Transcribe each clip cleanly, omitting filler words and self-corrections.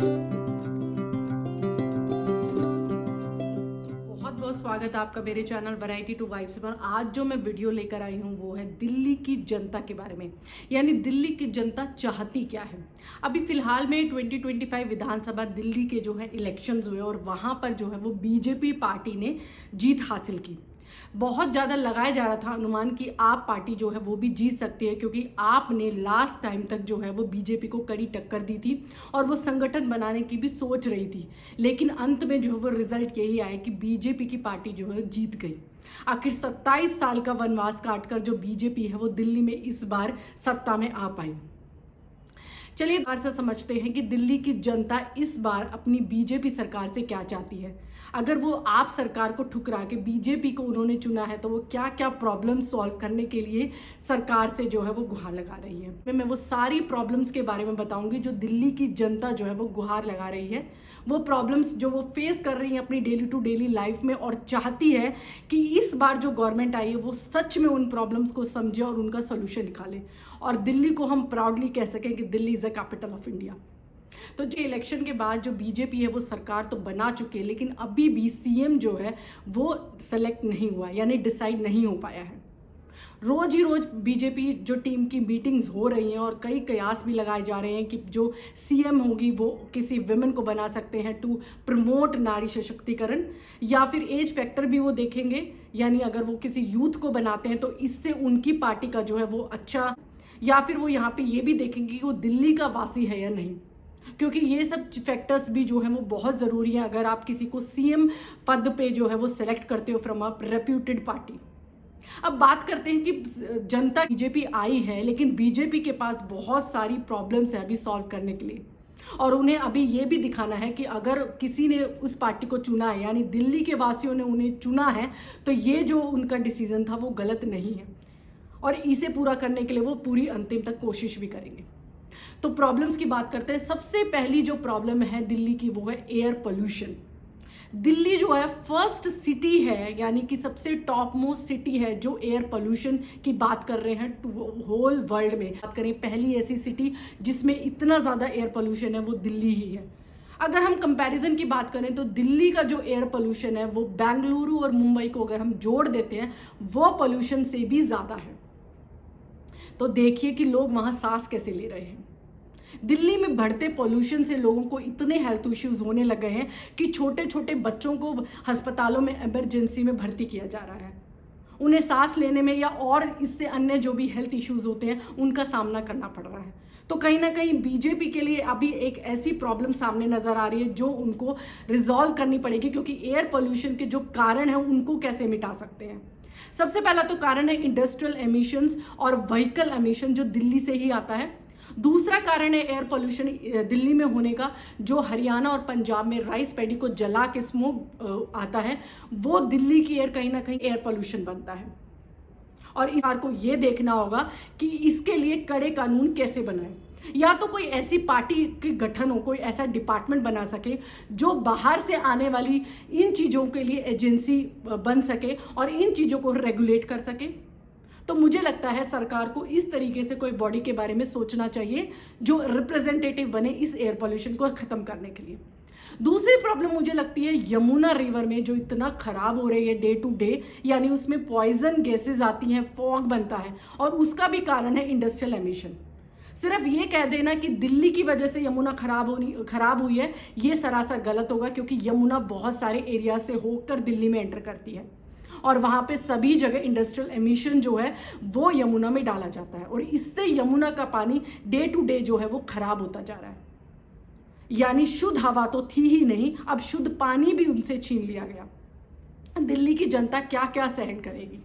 बहुत बहुत स्वागत है आपका मेरे चैनल वैरायटी टू वाइब्स पर। आज जो मैं वीडियो लेकर आई हूँ वो है दिल्ली की जनता के बारे में, यानी दिल्ली की जनता चाहती क्या है। अभी फिलहाल में 2025 विधानसभा दिल्ली के जो है इलेक्शंस हुए और वहाँ पर जो है वो बीजेपी पार्टी ने जीत हासिल की। बहुत ज़्यादा लगाया जा रहा था अनुमान कि आप पार्टी जो है वो भी जीत सकती है, क्योंकि आपने लास्ट टाइम तक जो है वो बीजेपी को कड़ी टक्कर दी थी और वो संगठन बनाने की भी सोच रही थी। लेकिन अंत में जो है वो रिजल्ट यही आया कि बीजेपी की पार्टी जो है जीत गई। आखिर 27 साल का वनवास काटकर जो बीजेपी है वो दिल्ली में इस बार सत्ता में आ पाई। चलिए बार से समझते हैं कि दिल्ली की जनता इस बार अपनी बीजेपी सरकार से क्या चाहती है। अगर वो आप सरकार को ठुकरा के बीजेपी को उन्होंने चुना है तो वो क्या क्या प्रॉब्लम सॉल्व करने के लिए सरकार से जो है वो गुहार लगा रही है। मैं वो सारी प्रॉब्लम्स के बारे में बताऊंगी जो दिल्ली की जनता जो है वो गुहार लगा रही है, वो प्रॉब्लम्स जो वो फेस कर रही है अपनी डेली टू डेली लाइफ में, और चाहती है कि इस बार जो गवर्नमेंट आई है वो सच में उन प्रॉब्लम्स को समझे और उनका सोल्यूशन निकाले और दिल्ली को हम प्राउडली कह सकें कि Delhi is the capital of India. तो जो इलेक्शन के बाद जो बीजेपी है वो सरकार तो बना चुकी है, लेकिन अभी भी सीएम जो है वो सेलेक्ट नहीं हुआ, यानी डिसाइड नहीं हो पाया है। रोज ही रोज बीजेपी जो टीम की मीटिंग्स हो रही हैं और कई कयास भी लगाए जा रहे हैं कि जो सीएम होगी वो किसी विमेन को बना सकते हैं टू प्रमोट नारी सशक्तिकरण, या फिर एज फैक्टर भी वो देखेंगे, यानी अगर वो किसी यूथ को बनाते हैं तो इससे उनकी पार्टी का जो है वो अच्छा, या फिर वो यहाँ पे ये भी देखेंगे कि वो दिल्ली का वासी है या नहीं, क्योंकि ये सब फैक्टर्स भी जो है वो बहुत ज़रूरी है अगर आप किसी को सीएम पद पे जो है वो सिलेक्ट करते हो फ्रॉम अ रेप्यूटेड पार्टी। अब बात करते हैं कि जनता बीजेपी आई है, लेकिन बीजेपी के पास बहुत सारी प्रॉब्लम्स है अभी सॉल्व करने के लिए, और उन्हें अभी ये भी दिखाना है कि अगर किसी ने उस पार्टी को चुना है, यानी दिल्ली के वासियों ने उन्हें चुना है, तो ये जो उनका डिसीजन था वो गलत नहीं है और इसे पूरा करने के लिए वो पूरी अंतिम तक कोशिश भी करेंगे। तो प्रॉब्लम्स की बात करते हैं। सबसे पहली जो प्रॉब्लम है दिल्ली की वो है एयर पोल्यूशन। दिल्ली जो है फर्स्ट सिटी है, यानी कि सबसे टॉप मोस्ट सिटी है जो एयर पोल्यूशन की बात कर रहे हैं होल वर्ल्ड में। बात करें पहली ऐसी सिटी जिसमें इतना ज़्यादा एयर पोल्यूशन है वो दिल्ली ही है। अगर हम कंपैरिजन की बात करें तो दिल्ली का जो एयर पोल्यूशन है वो बेंगलुरु और मुंबई को अगर हम जोड़ देते हैं वो पोल्यूशन से भी ज़्यादा है। तो देखिए कि लोग वहाँ सांस कैसे ले रहे हैं। दिल्ली में बढ़ते पोल्यूशन से लोगों को इतने हेल्थ इश्यूज होने लगे हैं कि छोटे छोटे बच्चों को अस्पतालों में इमरजेंसी में भर्ती किया जा रहा है। उन्हें सांस लेने में या और इससे अन्य जो भी हेल्थ इश्यूज होते हैं उनका सामना करना पड़ रहा है। तो कहीं ना कहीं बीजेपी के लिए अभी एक ऐसी प्रॉब्लम सामने नजर आ रही है जो उनको रिजॉल्व करनी पड़ेगी, क्योंकि एयर पोल्यूशन के जो कारण है उनको कैसे मिटा सकते हैं। सबसे पहला तो कारण है इंडस्ट्रियल एमिशंस और व्हीकल एमिशन जो दिल्ली से ही आता है। दूसरा कारण है एयर पोल्यूशन दिल्ली में होने का, जो हरियाणा और पंजाब में राइस पैडी को जला के स्मोक आता है, वो दिल्ली की एयर कहीं ना कहीं एयर पोल्यूशन बनता है। और इस बार को ये देखना होगा कि इसके लिए कड़े कानून कैसे बनाएं, या तो कोई ऐसी पार्टी के गठन हो, कोई ऐसा डिपार्टमेंट बना सके जो बाहर से आने वाली इन चीज़ों के लिए एजेंसी बन सके और इन चीज़ों को रेगुलेट कर सके। तो मुझे लगता है सरकार को इस तरीके से कोई बॉडी के बारे में सोचना चाहिए जो रिप्रेजेंटेटिव बने इस एयर पोल्यूशन को खत्म करने के लिए। दूसरी प्रॉब्लम मुझे लगती है यमुना रिवर में जो इतना खराब हो रही है डे टू डे, यानी उसमें पॉइजन गैसेज आती हैं, फॉग बनता है, और उसका भी कारण है इंडस्ट्रियल एमिशन। सिर्फ ये कह देना कि दिल्ली की वजह से यमुना खराब हुई है, ये सरासर गलत होगा, क्योंकि यमुना बहुत सारे एरिया से होकर दिल्ली में एंटर करती है और वहाँ पे सभी जगह इंडस्ट्रियल एमिशन जो है वो यमुना में डाला जाता है, और इससे यमुना का पानी डे टू डे जो है वो खराब होता जा रहा है। यानी शुद्ध हवा तो थी ही नहीं, अब शुद्ध पानी भी उनसे छीन लिया गया। दिल्ली की जनता क्या क्या सहन करेगी।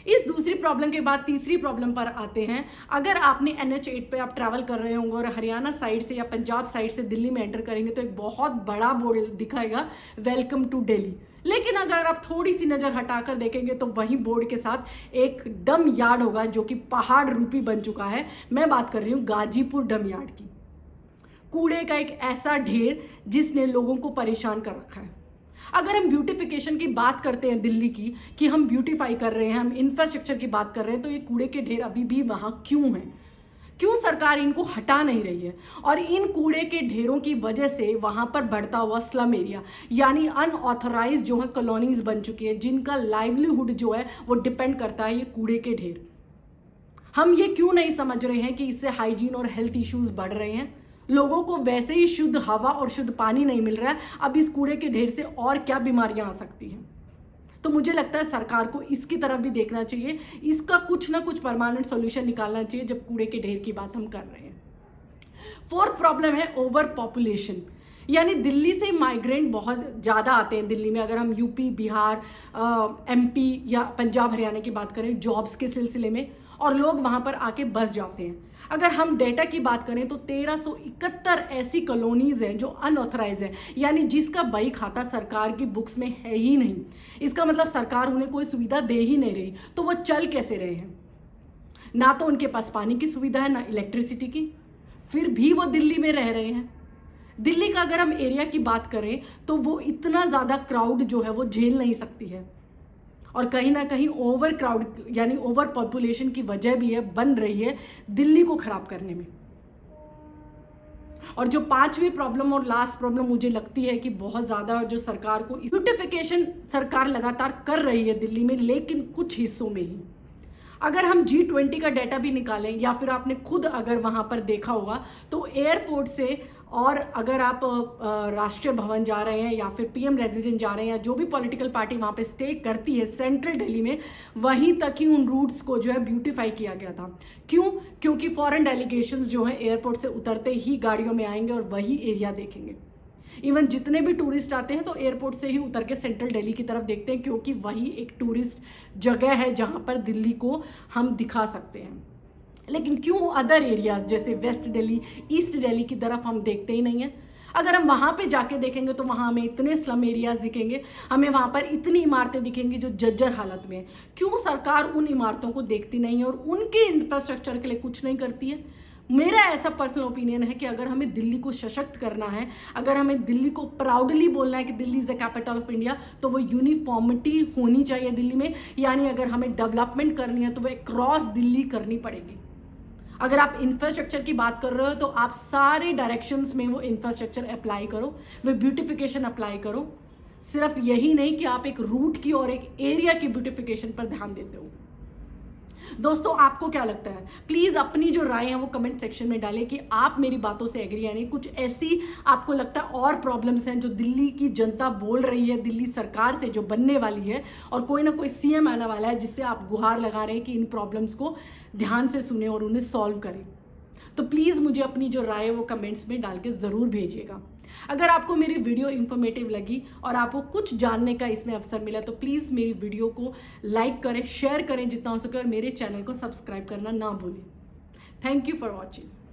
इस दूसरी प्रॉब्लम के बाद तीसरी प्रॉब्लम पर आते हैं। अगर आपने NH8 पे आप ट्रैवल कर रहे होंगे और हरियाणा साइड से या पंजाब साइड से दिल्ली में एंटर करेंगे तो एक बहुत बड़ा बोर्ड दिखाएगा, वेलकम टू दिल्ली। लेकिन अगर आप थोड़ी सी नज़र हटाकर देखेंगे तो वहीं बोर्ड के साथ एक डम यार्ड होगा जो कि पहाड़ रूपी बन चुका है। मैं बात कर रही हूँ गाजीपुर डम यार्ड की। कूड़े का एक ऐसा ढेर जिसने लोगों को परेशान कर रखा है। अगर हम ब्यूटिफिकेशन की बात करते हैं दिल्ली की, कि हम ब्यूटीफाई कर रहे हैं, हम इंफ्रास्ट्रक्चर की बात कर रहे हैं, तो ये कूड़े के ढेर अभी भी वहाँ क्यों हैं? क्यों सरकार इनको हटा नहीं रही है? और इन कूड़े के ढेरों की वजह से वहाँ पर बढ़ता हुआ स्लम एरिया यानी अनऑथराइज जो है कॉलोनीज बन चुकी है, जिनका लाइवलीहुड जो है वो डिपेंड करता है ये कूड़े के ढेर। हम ये क्यों नहीं समझ रहे हैं कि इससे हाइजीन और हेल्थ इश्यूज बढ़ रहे हैं? लोगों को वैसे ही शुद्ध हवा और शुद्ध पानी नहीं मिल रहा है, अब इस कूड़े के ढेर से और क्या बीमारियां आ सकती हैं? तो मुझे लगता है सरकार को इसकी तरफ भी देखना चाहिए, इसका कुछ ना कुछ परमानेंट सॉल्यूशन निकालना चाहिए जब कूड़े के ढेर की बात हम कर रहे हैं। फोर्थ प्रॉब्लम है ओवर पॉपुलेशन, यानी दिल्ली से माइग्रेंट बहुत ज़्यादा आते हैं दिल्ली में। अगर हम यूपी, बिहार, एमपी या पंजाब, हरियाणा की बात करें जॉब्स के सिलसिले में, और लोग वहाँ पर आके बस जाते हैं। अगर हम डेटा की बात करें तो 1371 ऐसी कॉलोनीज हैं जो अनऑथराइज है, यानी जिसका बही खाता सरकार की बुक्स में है ही नहीं। इसका मतलब सरकार उन्हें कोई सुविधा दे ही नहीं रही, तो वो चल कैसे रहे हैं? ना तो उनके पास पानी की सुविधा है, ना इलेक्ट्रिसिटी की, फिर भी वो दिल्ली में रह रहे हैं। दिल्ली का अगर हम एरिया की बात करें तो वो इतना ज़्यादा क्राउड जो है वो झेल नहीं सकती है, और कहीं ना कहीं ओवर क्राउड यानी ओवर पॉपुलेशन की वजह भी है, बन रही है दिल्ली को खराब करने में। और जो पांचवी प्रॉब्लम और लास्ट प्रॉब्लम मुझे लगती है कि बहुत ज़्यादा, जो सरकार को ब्यूटिफिकेशन सरकार लगातार कर रही है दिल्ली में, लेकिन कुछ हिस्सों में ही। अगर हम G20 का डाटा भी निकालें या फिर आपने खुद अगर वहाँ पर देखा होगा तो एयरपोर्ट से, और अगर आप राष्ट्रीय भवन जा रहे हैं या फिर PM रेजिडेंट जा रहे हैं या जो भी पॉलिटिकल पार्टी वहाँ पे स्टे करती है सेंट्रल दिल्ली में, वहीं तक ही उन रूट्स को जो है ब्यूटीफाई किया गया था। क्यों? क्योंकि फॉरेन डेलीगेशंस जो है एयरपोर्ट से उतरते ही गाड़ियों में आएंगे और वही एरिया देखेंगे। इवन जितने भी टूरिस्ट आते हैं तो एयरपोर्ट से ही उतर के सेंट्रल दिल्ली की तरफ देखते हैं, क्योंकि वही एक टूरिस्ट जगह है जहाँ पर दिल्ली को हम दिखा सकते हैं। लेकिन क्यों अदर एरियाज जैसे वेस्ट दिल्ली, ईस्ट दिल्ली की तरफ हम देखते ही नहीं हैं? अगर हम वहाँ पे जाके देखेंगे तो वहाँ हमें इतने स्लम एरियाज दिखेंगे, हमें वहाँ पर इतनी इमारतें दिखेंगी जो जर्जर हालत में है। क्यों सरकार उन इमारतों को देखती नहीं है और उनके इंफ्रास्ट्रक्चर के लिए कुछ नहीं करती है? मेरा ऐसा पर्सनल ओपिनियन है कि अगर हमें दिल्ली को सशक्त करना है, अगर हमें दिल्ली को प्राउडली बोलना है कि Delhi is the capital of India, तो वो यूनिफॉर्मिटी होनी चाहिए दिल्ली में। यानी अगर हमें डेवलपमेंट करनी है तो वो क्रॉस दिल्ली करनी पड़ेगी। अगर आप इंफ्रास्ट्रक्चर की बात कर रहे हो तो आप सारे डायरेक्शंस में वो इंफ्रास्ट्रक्चर अप्लाई करो, वो ब्यूटिफिकेशन अप्लाई करो। सिर्फ यही नहीं कि आप एक रूट की और एक एरिया की ब्यूटिफिकेशन पर ध्यान देते हो। दोस्तों, आपको क्या लगता है? प्लीज़ अपनी जो राय है वो कमेंट सेक्शन में डालें कि आप मेरी बातों से एग्री, यानी कुछ ऐसी आपको लगता है और प्रॉब्लम्स हैं जो दिल्ली की जनता बोल रही है दिल्ली सरकार से, जो बनने वाली है, और कोई ना कोई CM आने वाला है जिससे आप गुहार लगा रहे हैं कि इन प्रॉब्लम्स को ध्यान से सुने और उन्हें सॉल्व करें। तो प्लीज़ मुझे अपनी जो राय है वो कमेंट्स में डाल के ज़रूर भेजिएगा। अगर आपको मेरी वीडियो इन्फॉर्मेटिव लगी और आपको कुछ जानने का इसमें अवसर मिला तो प्लीज़ मेरी वीडियो को लाइक करें, शेयर करें जितना हो सके, और मेरे चैनल को सब्सक्राइब करना ना भूलें। Thank you for watching.